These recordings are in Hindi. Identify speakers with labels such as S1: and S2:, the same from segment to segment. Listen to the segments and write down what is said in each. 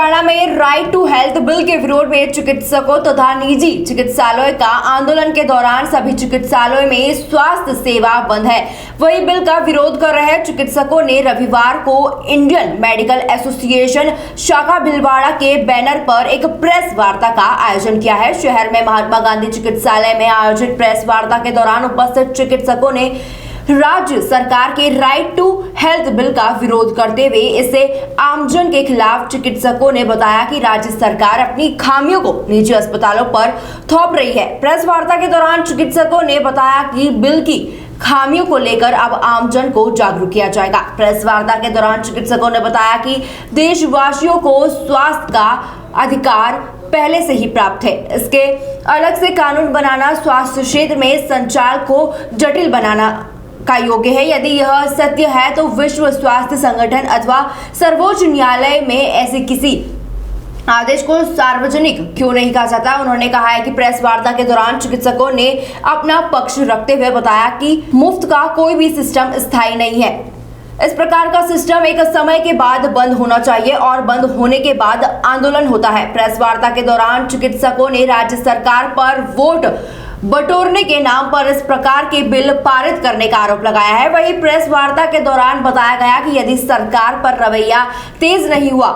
S1: छिंदवाड़ा में राइट टू हेल्थ बिल के विरोध में चिकित्सकों तथा निजी चिकित्सालय का आंदोलन के दौरान सभी चिकित्सालयों में स्वास्थ्य सेवा बंद है। वही बिल का विरोध कर रहे चिकित्सकों ने रविवार को इंडियन मेडिकल एसोसिएशन शाखा भीलवाड़ा के बैनर पर एक प्रेस वार्ता का आयोजन किया है। शहर में महात्मा गांधी चिकित्सालय में आयोजित प्रेस वार्ता के दौरान उपस्थित चिकित्सकों ने राज्य सरकार के राइट टू हेल्थ बिल का विरोध करते हुए इसे आमजन के खिलाफ चिकित्सकों ने बताया कि राज्य सरकार अपनी खामियों को निजी अस्पतालों पर थोप रही है। प्रेस वार्ता के दौरान चिकित्सकों ने बताया कि बिल की खामियों को लेकर अब आमजन को जागरूक किया जाएगा। प्रेस वार्ता के दौरान चिकित्सकों ने बताया कि देशवासियों को स्वास्थ्य का अधिकार पहले से ही प्राप्त है। इसके अलग से कानून बनाना स्वास्थ्य क्षेत्र में संचालन को जटिल बनाना का योग्य है। यदि यह सत्य है तो विश्व स्वास्थ्य संगठन अथवा सर्वोच्च न्यायालय में ऐसे किसी आदेश को सार्वजनिक क्यों नहीं कहा जाता। उन्होंने कहा है कि प्रेस वार्ता के दौरान चिकित्सकों ने अपना पक्ष रखते हुए बताया कि मुफ्त का कोई भी सिस्टम स्थायी नहीं है। इस प्रकार का सिस्टम एक समय के बाद बंद होना चाहिए और बंद होने के बाद आंदोलन होता है। प्रेस वार्ता के दौरान चिकित्सकों ने राज्य सरकार पर वोट बटोरने के नाम पर इस प्रकार के बिल पारित करने का आरोप लगाया है। वहीं प्रेस वार्ता के दौरान बताया गया कि यदि सरकार पर रवैया तेज नहीं हुआ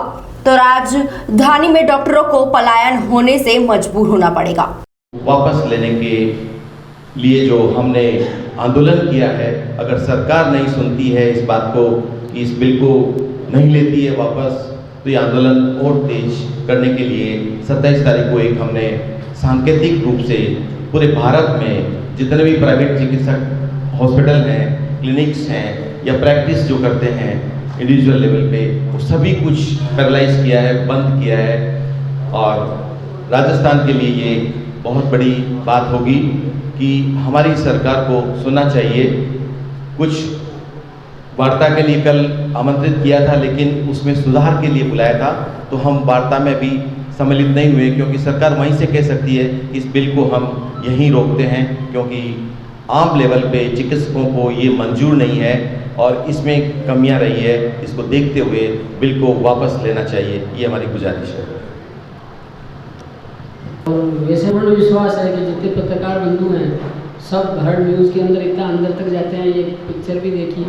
S1: तो राजधानी में डॉक्टरों को पलायन होने से मजबूर होना पड़ेगा।
S2: वापस लेने के लिए जो हमने आंदोलन किया है, अगर सरकार नहीं सुनती है इस बात को कि इस बिल को नहीं लेती है वापस, तो ये आंदोलन और तेज करने के लिए 27 तारीख को एक हमने सांकेतिक रूप से पूरे भारत में जितने भी प्राइवेट चिकित्सक हॉस्पिटल हैं, क्लिनिक्स हैं या प्रैक्टिस जो करते हैं इंडिविजुअल लेवल पे, वो सभी कुछ पैरालाइज किया है, बंद किया है। और राजस्थान के लिए ये बहुत बड़ी बात होगी कि हमारी सरकार को सुनना चाहिए। कुछ वार्ता के लिए कल आमंत्रित किया था, लेकिन उसमें सुधार के लिए बुलाया था, तो हम वार्ता में भी सम्मिलित नहीं हुए, क्योंकि सरकार वहीं से कह सकती है कि इस बिल को हम यहीं रोकते हैं, क्योंकि आम लेवल पे चिकित्सकों को ये मंजूर नहीं है और इसमें कमियां रही है। इसको देखते हुए बिल को वापस लेना चाहिए, ये हमारी गुजारिश है।
S3: और वैसे बड़ा विश्वास है कि जितने पत्रकार बंधु हैं सब हर न्यूज़ के अंदर इतना अंदर तक जाते हैं, ये पिक्चर भी देखी,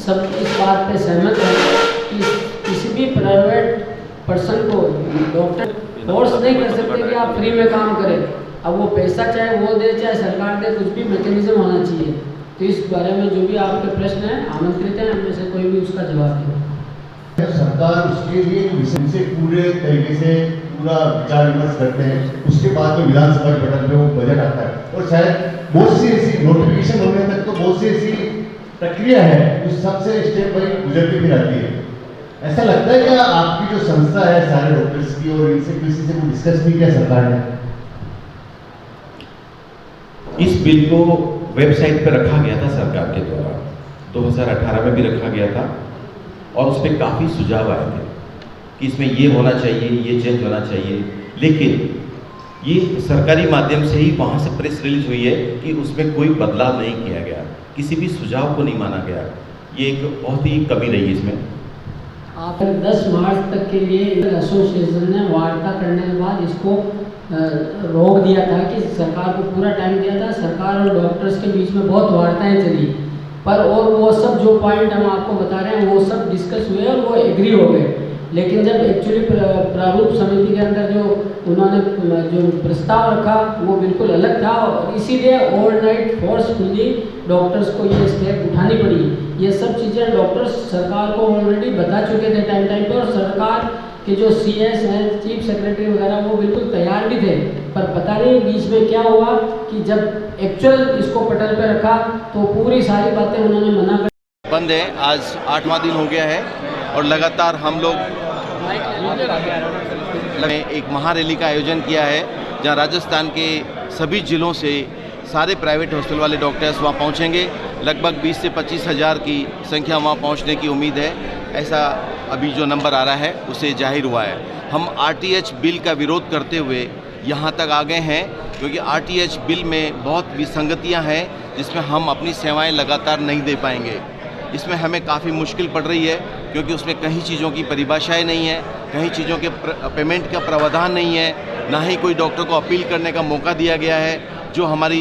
S3: सब इस बात पे सहमत है कि किसी भी प्राइवेट पर्सन को डॉक्टर फोर्स नहीं कर सकते कि आप फ्री में काम करें। अब वो पैसा चाहे वो दे चाहे सरकार दे, कुछ भी मैकेनिज्म होना चाहिए। तो इस बारे में जो भी आपके प्रश्न हैं आमंत्रित हैं, उनमें से कोई भी उसका जवाब दे।
S4: सरकार उसके लिए विषय पूरे तरीके से पूरा विचार विमर्श करते हैं, उसके बाद में विधानसभा के पटल पे वो बजट आता है और शायद बहुत सी ऐसी नोटिफिकेशन होने तक तो बहुत सी ऐसी प्रक्रिया है उस सबसे स्टेप बाई गुजर के फिर आती है। ऐसा लगता है कि आपकी जो संस्था है सारे डॉक्टर्स की, और इनसे किसी से डिस्कस नहीं किया सरकार ने?
S2: इस बिल को वेबसाइट पर रखा गया था सरकार के द्वारा, 2018 में भी रखा गया था, और उस पर काफ़ी सुझाव आए थे कि इसमें ये होना चाहिए, ये चेंज होना चाहिए। लेकिन ये सरकारी माध्यम से ही वहाँ से प्रेस रिलीज हुई है कि उसमें कोई बदलाव नहीं किया गया, किसी भी सुझाव को नहीं माना गया। ये एक बहुत ही कमी रही इसमें।
S3: आप 10 मार्च तक के लिए एसोसिएशन ने वार्ता करने के बाद इसको रोक दिया था कि सरकार को पूरा टाइम दिया था। सरकार और डॉक्टर्स के बीच में बहुत वार्ताएं चली, पर और वो सब जो पॉइंट हम आपको बता रहे हैं वो सब डिस्कस हुए और वो एग्री हो गए। लेकिन जब एक्चुअली प्रारूप समिति के अंदर जो उन्होंने जो प्रस्ताव रखा वो बिल्कुल अलग था, और इसीलिए ओवरनाइट फोर्सफुली डॉक्टर्स को ये स्टेप उठानी पड़ी। ये सब चीज़ें डॉक्टर्स सरकार को ऑलरेडी बता चुके थे टाइम टाइम पर, और सरकार के जो CS हैं, चीफ सेक्रेटरी वगैरह, वो बिल्कुल तैयार भी थे। पर पता नहीं बीच में क्या हुआ कि जब एक्चुअल इसको पटल पे रखा तो पूरी सारी बातें उन्होंने मना कर
S2: बंद है। आज 8वां दिन हो गया है और लगातार हम लोग एक महारैली का आयोजन किया है, जहां राजस्थान के सभी जिलों से सारे प्राइवेट हॉस्पिटल वाले डॉक्टर्स वहां पहुंचेंगे। लगभग 20 से 25 हज़ार की संख्या वहां पहुंचने की उम्मीद है। ऐसा अभी जो नंबर आ रहा है उससे जाहिर हुआ है। हम RTH बिल का विरोध करते हुए यहाँ तक आ गए हैं, क्योंकि RTH बिल में बहुत विसंगतियाँ हैं जिसमें हम अपनी सेवाएं लगातार नहीं दे पाएंगे। इसमें हमें काफ़ी मुश्किल पड़ रही है, क्योंकि उसमें कई चीज़ों की परिभाषाएं नहीं है, कई चीज़ों के पेमेंट का प्रावधान नहीं है, ना ही कोई डॉक्टर को अपील करने का मौका दिया गया है। जो हमारी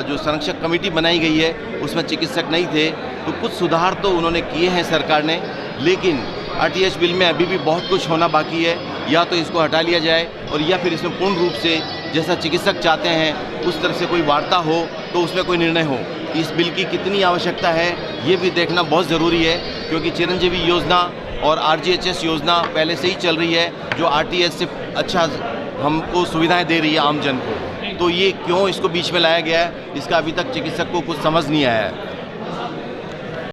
S2: जो संरक्षक कमेटी बनाई गई है उसमें चिकित्सक नहीं थे, तो कुछ सुधार तो उन्होंने किए हैं सरकार ने, लेकिन आरटीएच बिल में अभी भी बहुत कुछ होना बाकी है। या तो इसको हटा लिया जाए और या फिर इसमें पूर्ण रूप से जैसा चिकित्सक चाहते हैं उस तरह से कोई वार्ता हो तो उसमें कोई निर्णय हो। इस बिल की कितनी आवश्यकता है ये भी देखना बहुत ज़रूरी है, क्योंकि चिरंजीवी योजना और आरजीएचएस योजना पहले से ही चल रही है, जो आरटीएच से अच्छा हमको सुविधाएं दे रही है आम जन को। तो ये क्यों इसको बीच में लाया गया है, इसका अभी तक चिकित्सक को कुछ समझ नहीं आया है।